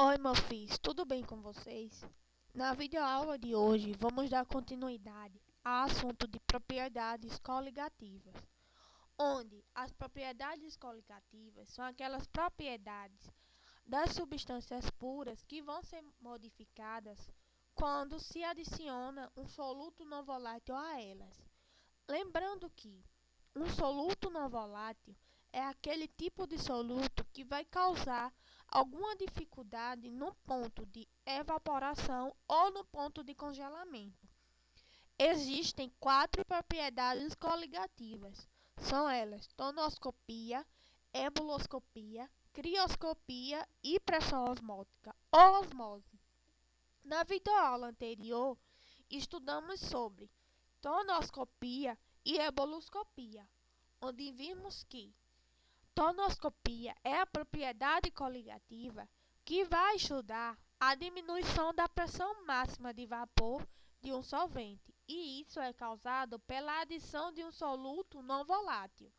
Oi, meu filho, tudo bem com vocês? Na videoaula de hoje, vamos dar continuidade ao assunto de propriedades coligativas, onde as propriedades coligativas são aquelas propriedades das substâncias puras que vão ser modificadas quando se adiciona um soluto não volátil a elas. Lembrando que um soluto não volátil é aquele tipo de soluto que vai causar alguma dificuldade no ponto de evaporação ou no ponto de congelamento. Existem quatro propriedades coligativas. São elas: tonoscopia, ebuloscopia, crioscopia e pressão osmótica ou osmose. Na videoaula anterior, estudamos sobre tonoscopia e ebuloscopia, onde vimos que tonoscopia é a propriedade coligativa que vai estudar a diminuição da pressão máxima de vapor de um solvente, e isso é causado pela adição de um soluto não volátil.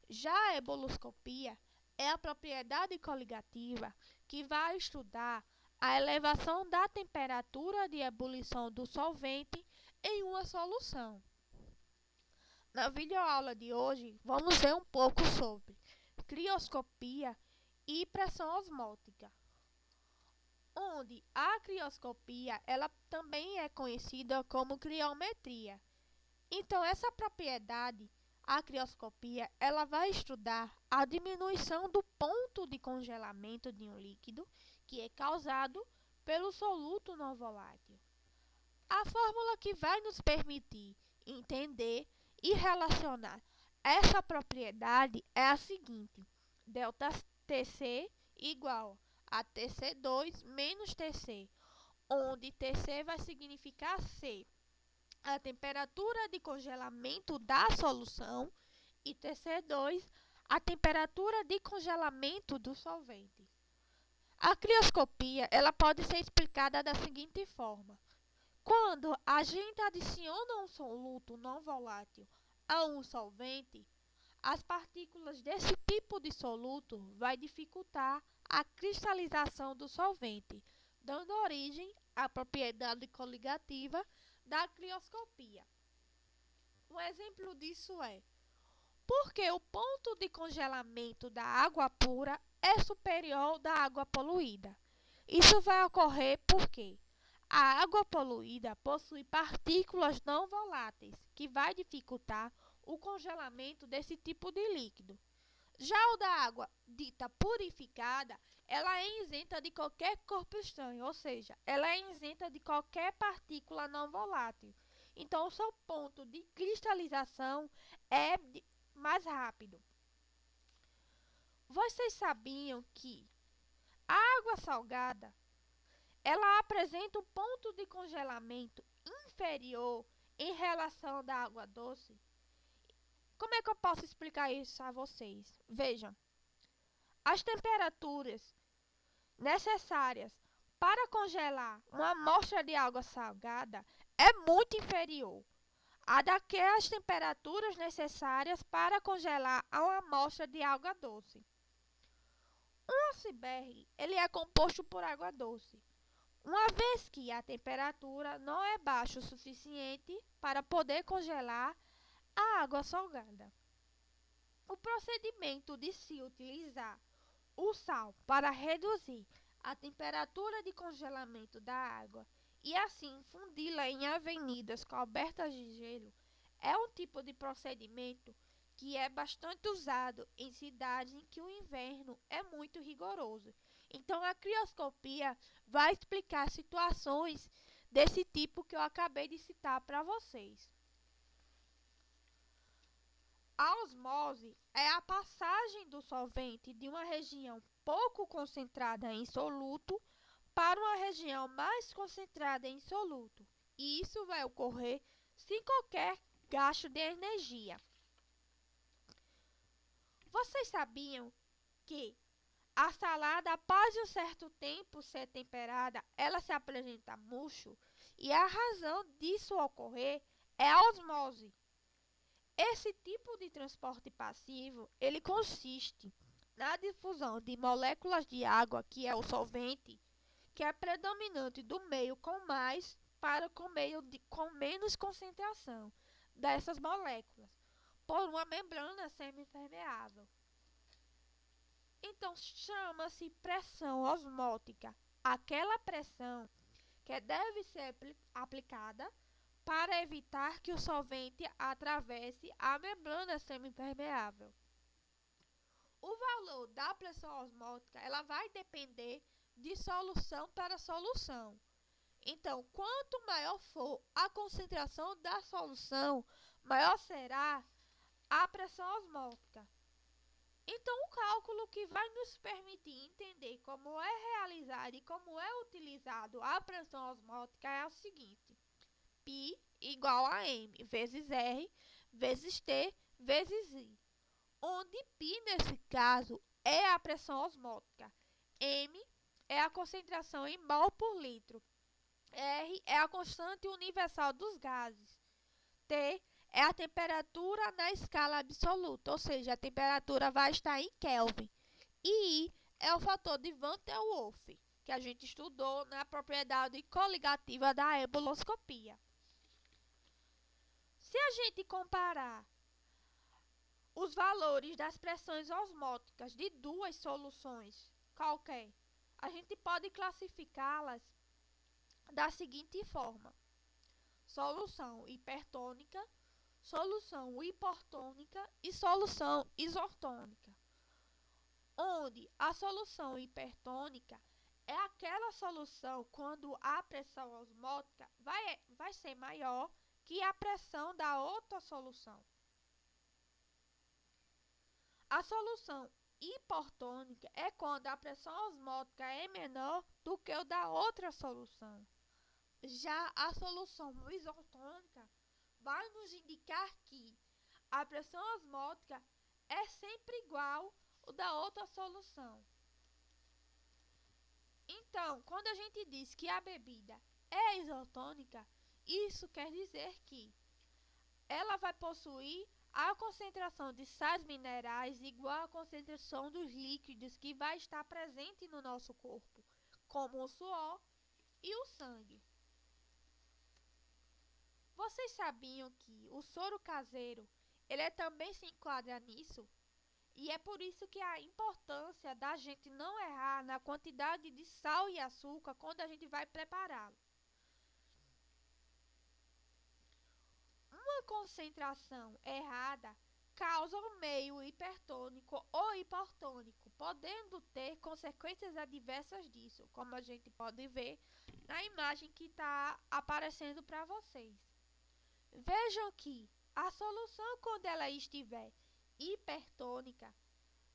Já a ebuloscopia é a propriedade coligativa que vai estudar a elevação da temperatura de ebulição do solvente em uma solução. Na videoaula de hoje, vamos ver um pouco sobre crioscopia e pressão osmótica, onde a crioscopia ela também é conhecida como criometria. Então, essa propriedade, a crioscopia, ela vai estudar a diminuição do ponto de congelamento de um líquido que é causado pelo soluto não volátil. A fórmula que vai nos permitir entender e relacionar essa propriedade é a seguinte: ΔTc igual a Tc2 menos Tc, onde Tc vai significar C, a temperatura de congelamento da solução, e Tc2, a temperatura de congelamento do solvente. A crioscopia ela pode ser explicada da seguinte forma: quando a gente adiciona um soluto não volátil a um solvente, as partículas desse tipo de soluto vai dificultar a cristalização do solvente, dando origem à propriedade coligativa da crioscopia. Um exemplo disso é porque o ponto de congelamento da água pura é superior ao da água poluída. Isso vai ocorrer porque a água poluída possui partículas não voláteis, que vai dificultar o congelamento desse tipo de líquido. Já o da água dita purificada, ela é isenta de qualquer corpo estranho, ou seja, ela é isenta de qualquer partícula não volátil. Então, o seu ponto de cristalização é mais rápido. Vocês sabiam que a água salgada ela apresenta um ponto de congelamento inferior em relação à água doce? Como é que eu posso explicar isso a vocês? Vejam, as temperaturas necessárias para congelar uma amostra de água salgada é muito inferior à daquelas temperaturas necessárias para congelar uma amostra de água doce. Um iceberg ele é composto por água doce, uma vez que a temperatura não é baixa o suficiente para poder congelar a água salgada. O procedimento de se utilizar o sal para reduzir a temperatura de congelamento da água e assim fundi-la em avenidas cobertas de gelo é um tipo de procedimento que é bastante usado em cidades em que o inverno é muito rigoroso. Então, a crioscopia vai explicar situações desse tipo que eu acabei de citar para vocês. A osmose é a passagem do solvente de uma região pouco concentrada em soluto para uma região mais concentrada em soluto. E isso vai ocorrer sem qualquer gasto de energia. Vocês sabiam que a salada, após um certo tempo ser temperada, ela se apresenta murcho? E a razão disso ocorrer é a osmose. Esse tipo de transporte passivo, ele consiste na difusão de moléculas de água, que é o solvente, que é predominante do meio com mais para com menos concentração dessas moléculas, por uma membrana semipermeável. Então, chama-se pressão osmótica aquela pressão que deve ser aplicada para evitar que o solvente atravesse a membrana semipermeável. O valor da pressão osmótica ela vai depender de solução para solução. Então, quanto maior for a concentração da solução, maior será a pressão osmótica. Então, o cálculo que vai nos permitir entender como é realizado e como é utilizado a pressão osmótica é o seguinte: π igual a m vezes r vezes t vezes i, onde π nesse caso é a pressão osmótica, m é a concentração em mol por litro, r é a constante universal dos gases, t é a temperatura na escala absoluta, ou seja, a temperatura vai estar em Kelvin. E I é o fator de Van der Waals, que a gente estudou na propriedade coligativa da ebuloscopia. Se a gente comparar os valores das pressões osmóticas de duas soluções qualquer, a gente pode classificá-las da seguinte forma: solução hipertônica, solução hiportônica e solução isotônica, onde a solução hipertônica é aquela solução quando a pressão osmótica vai ser maior que a pressão da outra solução. A solução hiportônica é quando a pressão osmótica é menor do que o da outra solução. Já a solução isotônica vai nos indicar que a pressão osmótica é sempre igual ao da outra solução. Então, quando a gente diz que a bebida é isotônica, isso quer dizer que ela vai possuir a concentração de sais minerais igual à concentração dos líquidos que vai estar presente no nosso corpo, como o suor e o sangue. Vocês sabiam que o soro caseiro, ele também se enquadra nisso? E é por isso que a importância da gente não errar na quantidade de sal e açúcar quando a gente vai prepará-lo. Uma concentração errada causa um meio hipertônico ou hiportônico, podendo ter consequências adversas disso, como a gente pode ver na imagem que está aparecendo para vocês. Vejam que a solução, quando ela estiver hipertônica,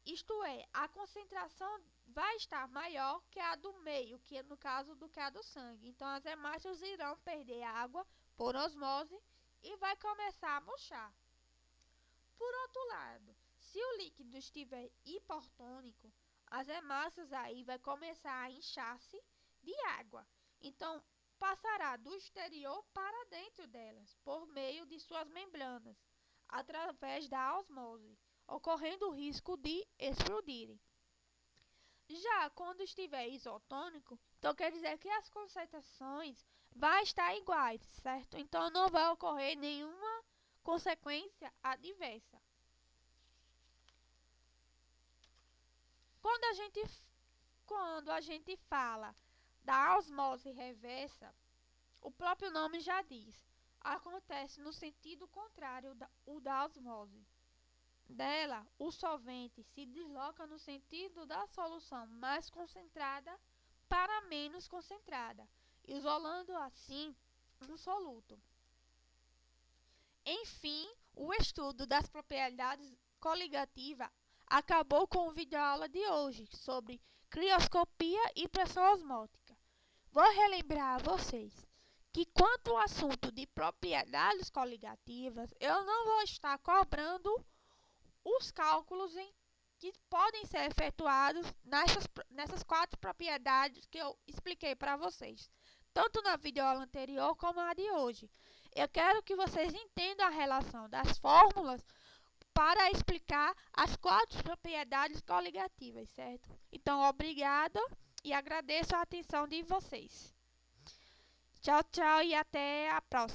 isto é, a concentração vai estar maior que a do meio, que no caso do que a do sangue. Então, as hemácias irão perder água por osmose e vai começar a murchar. Por outro lado, se o líquido estiver hipertônico, as hemácias aí vai começar a inchar-se de água. Então, passará do exterior para dentro delas, por meio de suas membranas, através da osmose, ocorrendo o risco de explodirem. Já quando estiver isotônico, então quer dizer que as concentrações vão estar iguais, certo? Então não vai ocorrer nenhuma consequência adversa. Quando a gente fala da osmose reversa, o próprio nome já diz, acontece no sentido contrário da osmose. Dela, o solvente se desloca no sentido da solução mais concentrada para menos concentrada, isolando assim um soluto. Enfim, o estudo das propriedades coligativas acabou com o vídeo-aula de hoje sobre crioscopia e pressão osmótica. Vou relembrar a vocês que quanto ao assunto de propriedades coligativas, eu não vou estar cobrando os cálculos que podem ser efetuados nessas 4 propriedades que eu expliquei para vocês, tanto na videoaula anterior como na de hoje. Eu quero que vocês entendam a relação das fórmulas para explicar as 4 propriedades coligativas, certo? Então, obrigado e agradeço a atenção de vocês. Tchau, tchau e até a próxima.